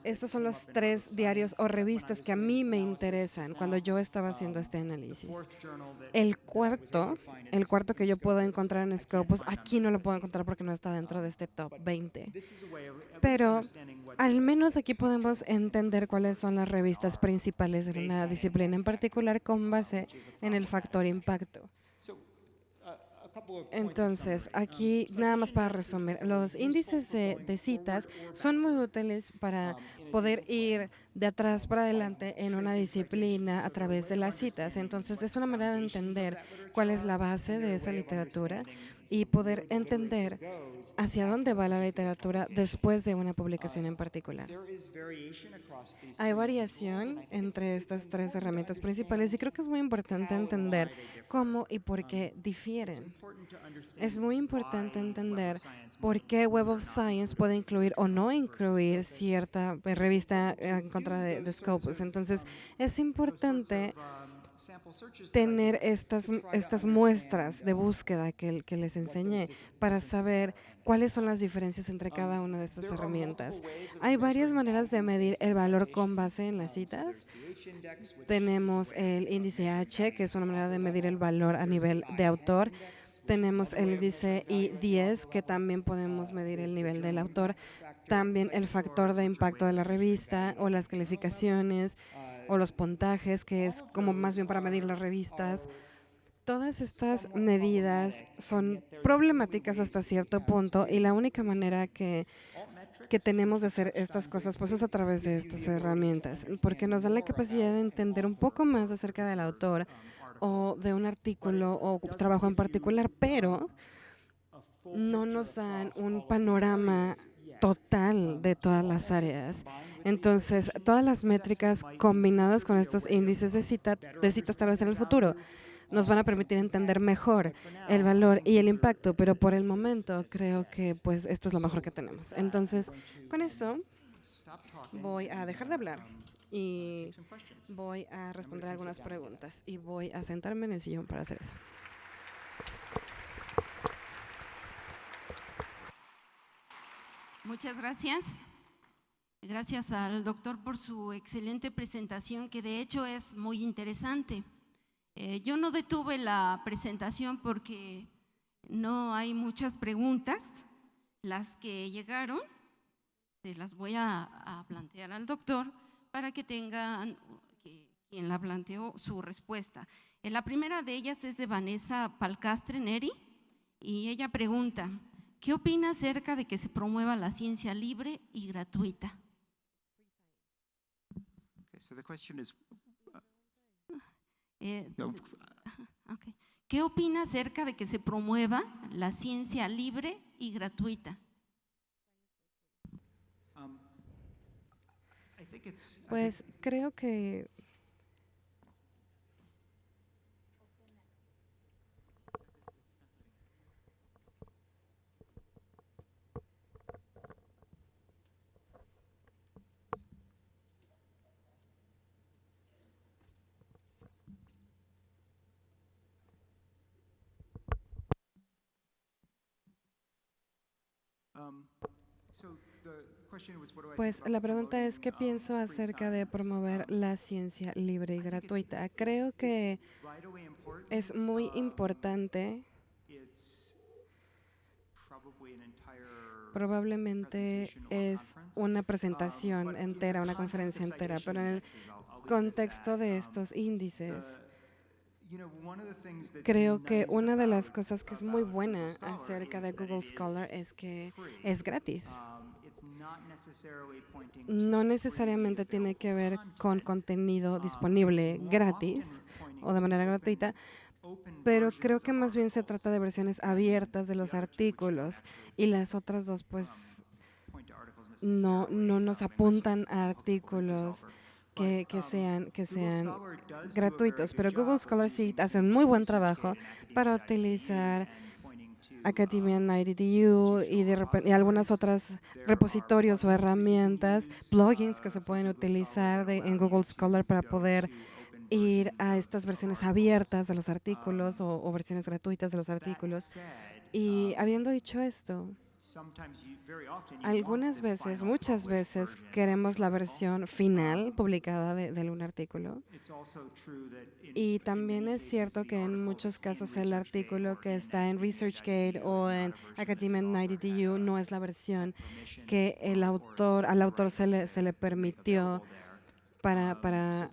Estos son los 3 diarios o revistas que a mí me interesan cuando yo estaba haciendo este análisis. El cuarto que yo puedo encontrar en Scopus, aquí no lo puedo encontrar porque no está dentro de este top 20. Pero al menos aquí podemos entender cuáles son las revistas principales de una disciplina en particular con base en el factor impacto. Entonces, aquí nada más para resumir, los índices de citas son muy útiles para poder ir de atrás para adelante en una disciplina a través de las citas. Entonces, es una manera de entender cuál es la base de esa literatura y poder entender hacia dónde va la literatura después de una publicación en particular. Hay variación entre estas 3 herramientas principales y creo que es muy importante entender cómo y por qué difieren. Es muy importante entender por qué Web of Science puede incluir o no incluir cierta revista en contra de Scopus. Entonces, es importante tener estas muestras de búsqueda que les enseñé para saber cuáles son las diferencias entre cada una de estas herramientas. Hay varias maneras de medir el valor con base en las citas. Tenemos el índice H, que es una manera de medir el valor a nivel de autor. Tenemos el índice I10, que también podemos medir el nivel del autor. También el factor de impacto de la revista o las calificaciones o los puntajes, que es como más bien para medir las revistas. Todas estas medidas son problemáticas hasta cierto punto y la única manera que tenemos de hacer estas cosas pues es a través de estas herramientas, porque nos dan la capacidad de entender un poco más acerca del autor o de un artículo o trabajo en particular, pero no nos dan un panorama total de todas las áreas. Entonces, todas las métricas combinadas con estos índices de citas tal vez en el futuro nos van a permitir entender mejor el valor y el impacto, pero por el momento creo que pues esto es lo mejor que tenemos. Entonces, con esto voy a dejar de hablar y voy a responder algunas preguntas y voy a sentarme en el sillón para hacer eso. Muchas gracias. Gracias al doctor por su excelente presentación, que de hecho es muy interesante. Yo no detuve la presentación porque no hay muchas preguntas. Las que llegaron, se las voy a plantear al doctor para que tengan, quien la planteó, su respuesta. La primera de ellas es de Vanessa Palcastre Neri y ella pregunta: ¿qué opina acerca de que se promueva la ciencia libre y gratuita? So the question is, Okay. ¿Qué opina acerca de que se promueva la ciencia libre y gratuita? Pues creo que Pues la pregunta es, ¿qué pienso acerca de promover la ciencia libre y gratuita? Creo que es muy importante, probablemente es una presentación entera, una conferencia entera, pero en el contexto de estos índices, creo que una de las cosas que es muy buena acerca de Google Scholar es que es gratis. No necesariamente tiene que ver con contenido disponible gratis o de manera gratuita, pero creo que más bien se trata de versiones abiertas de los artículos y las otras dos pues no nos apuntan a artículos que sean gratuitos, pero Google Scholar sí hace un muy buen trabajo para utilizar Academia 90DU y algunas otras repositorios o herramientas, plugins que se pueden utilizar en Google Scholar para poder ir a estas versiones abiertas de los artículos o versiones gratuitas de los artículos. Y habiendo dicho esto, algunas veces, muchas veces, queremos la versión final publicada de un artículo. Y también es cierto que en muchos casos el artículo que está en ResearchGate o en Academia 90DU no es la versión que al autor se le permitió para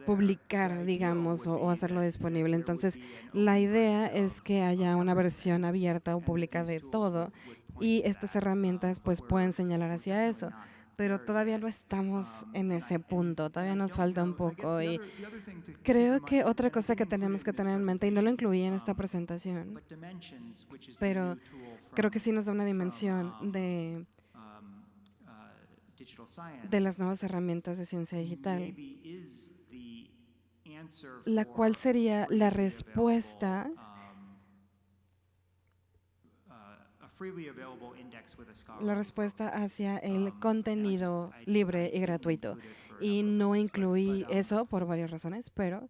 publicar, digamos, o hacerlo disponible. Entonces, la idea es que haya una versión abierta o pública de todo y estas herramientas pues pueden señalar hacia eso. Pero todavía no estamos en ese punto, todavía nos falta un poco. Y creo que otra cosa que tenemos que tener en mente, y no lo incluí en esta presentación, pero creo que sí nos da una dimensión de las nuevas herramientas de ciencia digital, la cual sería la respuesta hacia el contenido libre y gratuito. Y no incluí eso por varias razones, pero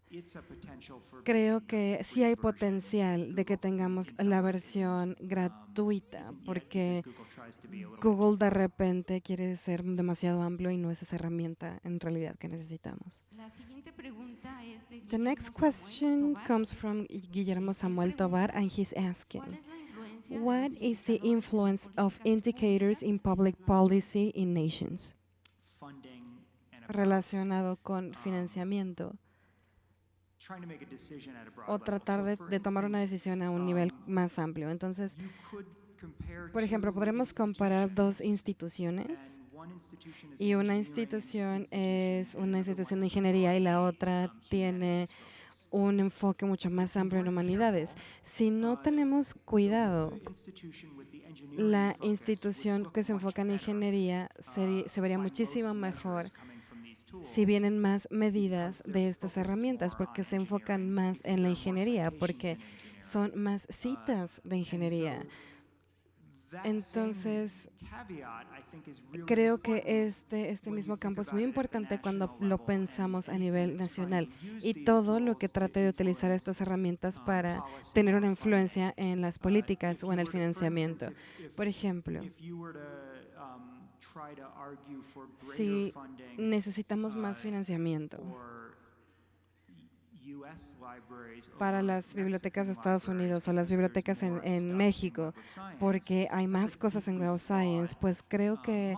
creo que sí hay potencial de que tengamos la versión gratuita, porque Google de repente quiere ser demasiado amplio y no es esa herramienta en realidad que necesitamos. La siguiente pregunta es de The next Guillermo question Samuel Tobar. comes from Guillermo Samuel Tobar, and he's asking, ¿Cuál es la influencia de what los is the indicadores en influence of políticas indicators in public públicas policy in nations? Relacionado con financiamiento o tratar de tomar una decisión a un nivel más amplio. Entonces, por ejemplo, podremos comparar dos instituciones y una institución es una institución de ingeniería y la otra tiene un enfoque mucho más amplio en humanidades. Si no tenemos cuidado, la institución que se enfoca en ingeniería se vería muchísimo mejor si vienen más medidas de estas herramientas, porque se enfocan más en la ingeniería, porque son más citas de ingeniería. Entonces, creo que este mismo campo es muy importante cuando lo pensamos a nivel nacional y todo lo que trate de utilizar estas herramientas para tener una influencia en las políticas o en el financiamiento. Por ejemplo, si necesitamos más financiamiento para las bibliotecas de Estados Unidos o las bibliotecas en México, porque hay más cosas en Web of Science, pues creo que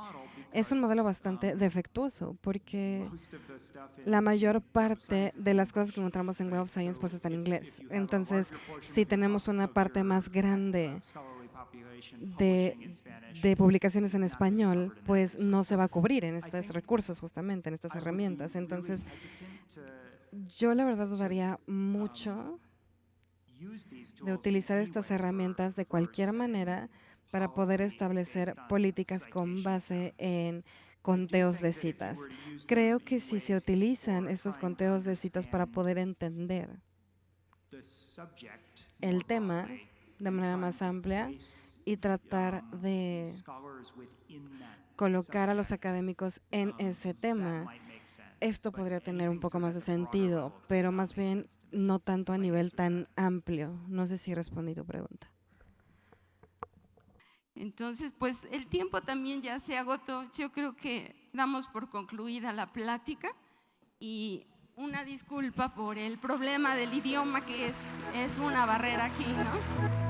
es un modelo bastante defectuoso, porque la mayor parte de las cosas que encontramos en Web of Science pues está en inglés. Entonces, si tenemos una parte más grande de publicaciones en español, pues no se va a cubrir en estos recursos, justamente, en estas herramientas. Entonces, yo la verdad dudaría mucho de utilizar estas herramientas de cualquier manera para poder establecer políticas con base en conteos de citas. Creo que si se utilizan estos conteos de citas para poder entender el tema de manera más amplia y tratar de colocar a los académicos en ese tema, esto podría tener un poco más de sentido, pero más bien no tanto a nivel tan amplio. No sé si respondí tu pregunta. Entonces, pues el tiempo también ya se agotó. Yo creo que damos por concluida la plática y una disculpa por el problema del idioma, que es una barrera aquí, ¿no?